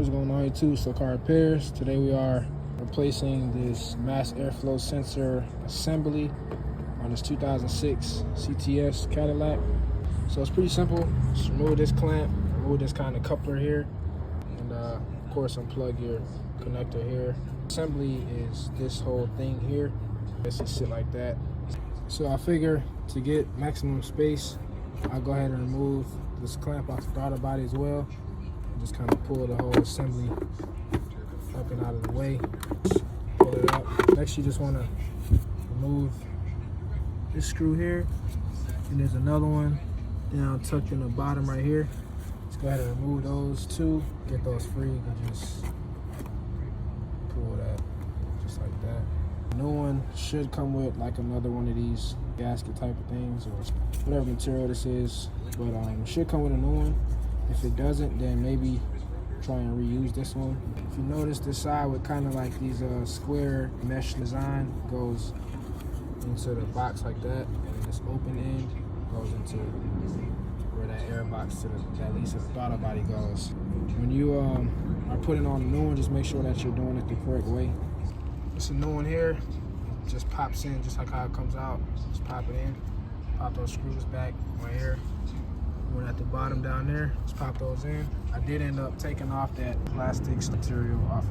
what's going on YouTube? So car repairs. Today we are replacing this mass airflow sensor assembly on this 2006 CTS Cadillac. So it's pretty simple. Just remove this clamp, remove this kind of coupler here, and of course unplug your connector here. Assembly is this whole thing here. This just sit like that. So I figure to get maximum space, I'll go ahead and remove this clamp off the throttle body as well. Just kind of pull the whole assembly up and out of the way. Just pull it up. Next, you just want to remove this screw here, and there's another one down tucked in the bottom right here. Let's go ahead and remove those two. Get those free. You can just pull that just like that. The new one should come with like another one of these gasket type of things or whatever material this is, but it should come with a new one. If it doesn't, then maybe try and reuse this one. If you notice, this side with kind of like these square mesh design goes into the box like that, and this open end goes into where that air box to the, at least the throttle body goes. When you are putting on a new one, just make sure that you're doing it the correct way. It's a new one here. It just pops in just like how it comes out. Just pop it in. Pop those screws back right here. One at the bottom down there, just pop those in. I did end up taking off that plastic material off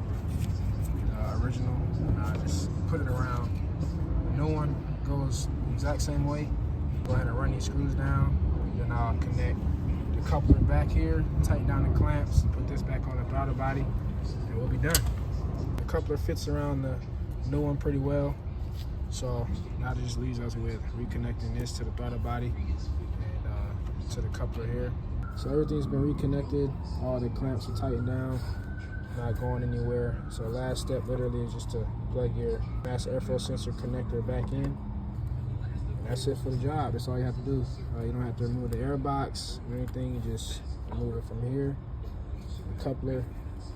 the original, and I just put it around. The new one goes the exact same way. Go ahead and run these screws down, then I'll connect the coupler back here, tighten down the clamps, put this back on the throttle body, and we'll be done. The coupler fits around the new one pretty well, so now it just leaves us with reconnecting this to the throttle body to the coupler here. So everything's been reconnected, all the clamps are tightened down, not going anywhere. So last step literally is just to plug your mass airflow sensor connector back in. And that's it for the job. That's all you have to do. You don't have to remove the air box or anything. You just remove it from here, the coupler,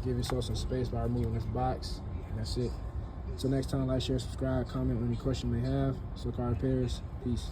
give yourself some space by removing this box, and that's it. So next time, like, share, subscribe, comment on any question you may have. So car repairs, peace.